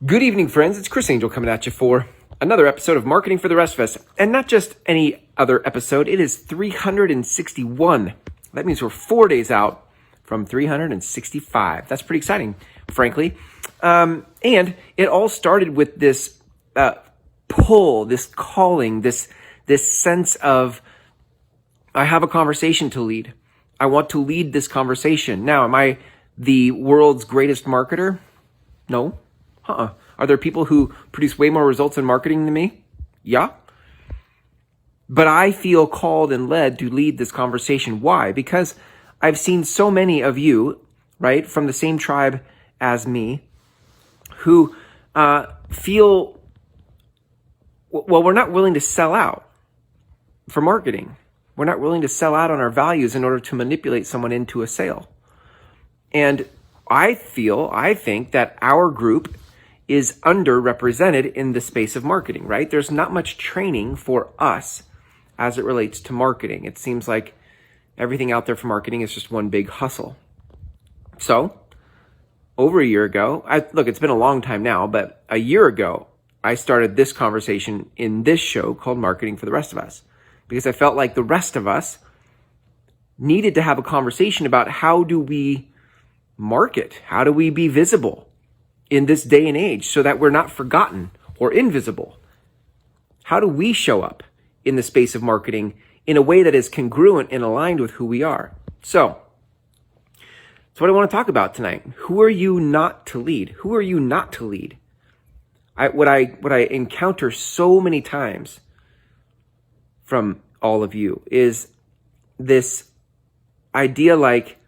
Good evening, friends. It's Chris Angel coming at you for another episode of Marketing for the Rest of Us. And not just any other episode, it is 361. That means we're 4 days out from 365. That's pretty exciting, frankly. And it all started with this pull, this calling, this sense of, I have a conversation to lead. I want to lead this conversation. Now, am I the world's greatest marketer? No. Are there people who produce way more results in marketing than me? Yeah. But I feel called and led to lead this conversation. Why? Because I've seen so many of you, right, from the same tribe as me, who feel, well, we're not willing to sell out for marketing. We're not willing to sell out on our values in order to manipulate someone into a sale. And I think that our group is underrepresented in the space of marketing, right? There's not much training for us as it relates to marketing. It seems like everything out there for marketing is just one big hustle. So, over a year ago, it's been a long time now, but a year ago, I started this conversation in this show called Marketing for the Rest of Us, because I felt like the rest of us needed to have a conversation about how do we market? How do we be visible in this day and age so that we're not forgotten or invisible? How do we show up in the space of marketing in a way that is congruent and aligned with who we are? So, that's what I want to talk about tonight. Who are you not to lead? Who are you not to lead? What I encounter so many times from all of you is this idea like,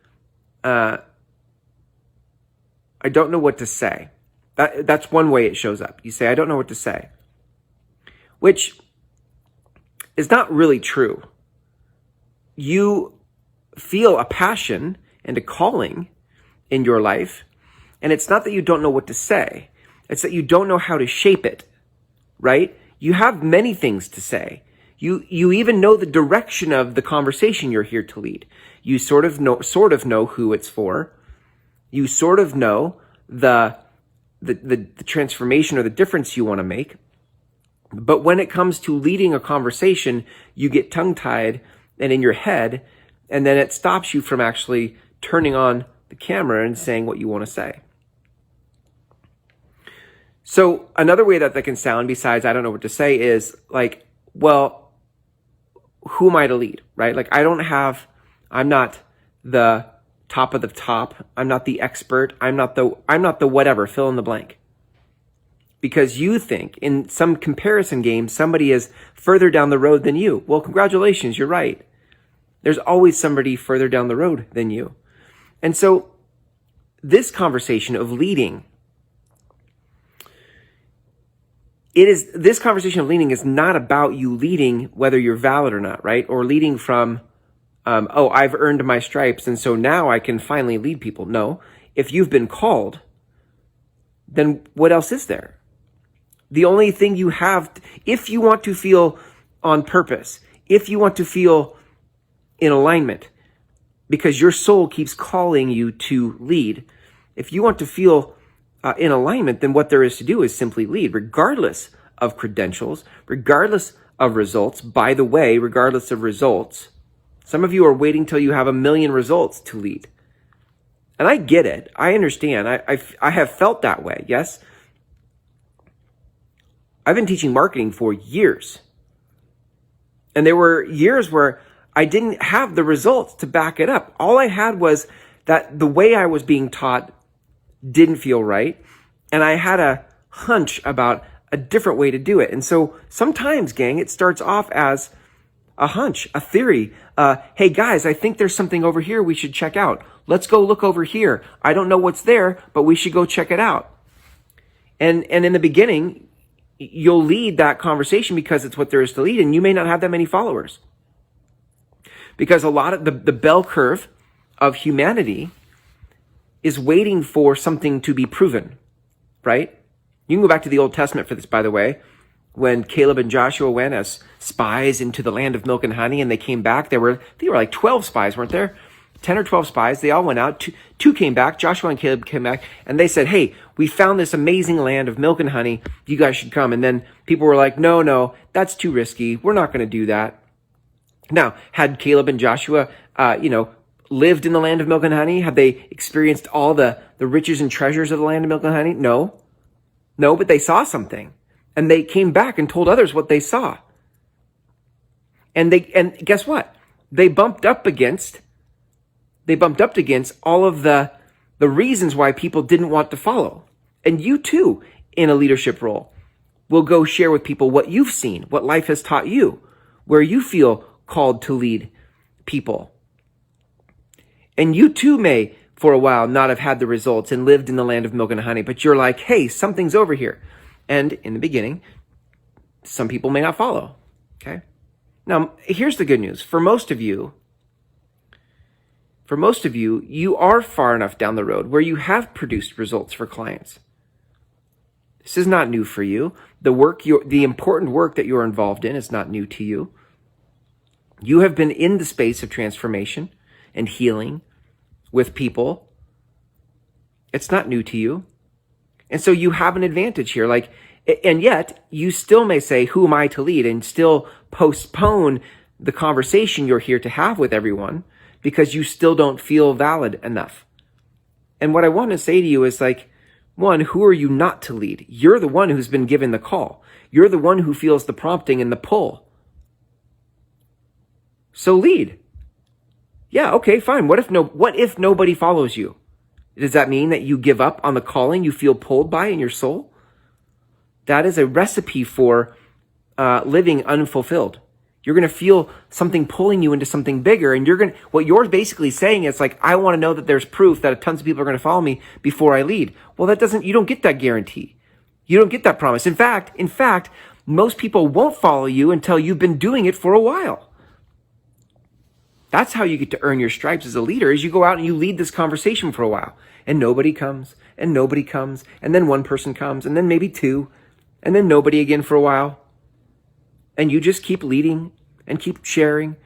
I don't know what to say. That's one way it shows up. You say, I don't know what to say, which is not really true. You feel a passion and a calling in your life, and it's not that you don't know what to say. It's that you don't know how to shape it, right? You have many things to say. You even know the direction of the conversation you're here to lead. You sort of know who it's for. You sort of know the transformation or the difference you want to make. But when it comes to leading a conversation, you get tongue-tied and in your head, and then it stops you from actually turning on the camera and saying what you want to say. So another way that can sound, besides I don't know what to say, is like, well, who am I to lead, right? Like I'm not the top of the top. I'm not the expert. I'm not the whatever, fill in the blank. Because you think in some comparison game, somebody is further down the road than you. Well, congratulations, you're right. There's always somebody further down the road than you. And so this conversation of leading, this conversation of leading is not about you leading whether you're valid or not, right? Or leading from I've earned my stripes, and so now I can finally lead people. No, if you've been called, then what else is there? The only thing you have, if you want to feel on purpose, if you want to feel in alignment, because your soul keeps calling you to lead, if you want to feel in alignment, then what there is to do is simply lead, regardless of credentials, regardless of results. By the way, regardless of results, some of you are waiting till you have 1 million results to lead. And I get it. I understand. I have felt that way. Yes. I've been teaching marketing for years. And there were years where I didn't have the results to back it up. All I had was that the way I was being taught didn't feel right. And I had a hunch about a different way to do it. And so sometimes, gang, it starts off as a hunch, a theory. Hey guys, I think there's something over here we should check out. Let's go look over here. I don't know what's there, but we should go check it out. And in the beginning, you'll lead that conversation because it's what there is to lead, and you may not have that many followers. Because a lot of the bell curve of humanity is waiting for something to be proven, right? You can go back to the Old Testament for this, by the way. When Caleb and Joshua went as spies into the land of milk and honey, and they came back, there were like 12 spies, weren't there? 10 or 12 spies. They all went out. Two came back. Joshua and Caleb came back, and they said, hey, we found this amazing land of milk and honey. You guys should come. And then people were like, no, that's too risky. We're not going to do that. Now, had Caleb and Joshua, lived in the land of milk and honey? Had they experienced all the riches and treasures of the land of milk and honey? No, but they saw something, and they came back and told others what they saw. And guess what? They bumped up against all of the reasons why people didn't want to follow. And you too, in a leadership role, will go share with people what you've seen, what life has taught you, where you feel called to lead people. And you too may, for a while, not have had the results and lived in the land of milk and honey, but you're like, hey, something's over here. And in the beginning, some people may not follow. Okay? Now, here's the good news. For most of you, you are far enough down the road where you have produced results for clients. This is not new for you. The important work that you're involved in is not new to you. You have been in the space of transformation and healing with people. It's not new to you. And so you have an advantage here. And yet you still may say, who am I to lead? And still postpone the conversation you're here to have with everyone because you still don't feel valid enough. And what I want to say to you is one, who are you not to lead? You're the one who's been given the call. You're the one who feels the prompting and the pull. So lead. Yeah, okay, fine. What if nobody follows you? Does that mean that you give up on the calling you feel pulled by in your soul? That is a recipe for living unfulfilled. You're going to feel something pulling you into something bigger, and what you're basically saying is I want to know that there's proof that tons of people are going to follow me before I lead. Well, you don't get that guarantee. You don't get that promise. In fact, most people won't follow you until you've been doing it for a while. That's how you get to earn your stripes as a leader, is you go out and you lead this conversation for a while, and nobody comes, and then one person comes, and then maybe two, and then nobody again for a while. And you just keep leading and keep sharing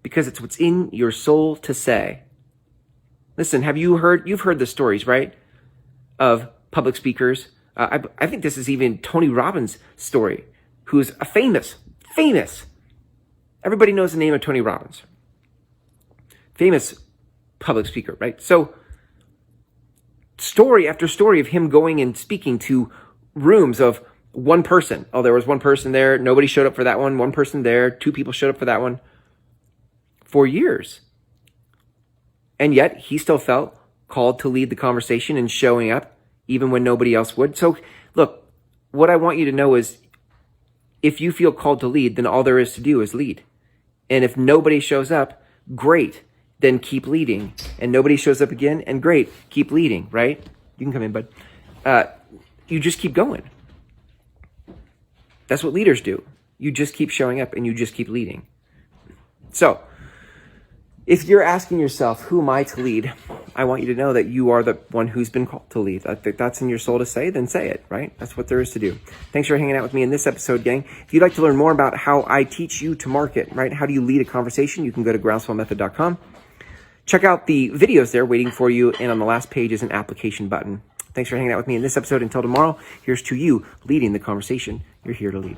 because it's what's in your soul to say. Listen, you've heard the stories, right? Of public speakers. I think this is even Tony Robbins' story, who's a famous, everybody knows the name of Tony Robbins. Famous public speaker, right? So story after story of him going and speaking to rooms of one person. Oh, there was one person there. Nobody showed up for that one. One person there. Two people showed up for that one. For years. And yet he still felt called to lead the conversation and showing up even when nobody else would. So look, what I want you to know is if you feel called to lead, then all there is to do is lead. And if nobody shows up, great. Then keep leading. And nobody shows up again, and great. Keep leading, right? You can come in, bud. You just keep going. That's what leaders do. You just keep showing up and you just keep leading. So, if you're asking yourself, who am I to lead? I want you to know that you are the one who's been called to lead. If that's in your soul to say, then say it, right? That's what there is to do. Thanks for hanging out with me in this episode, gang. If you'd like to learn more about how I teach you to market, right? How do you lead a conversation? You can go to groundswellmethod.com. Check out the videos there waiting for you. And on the last page is an application button. Thanks for hanging out with me in this episode. Until tomorrow, here's to you leading the conversation you're here to lead.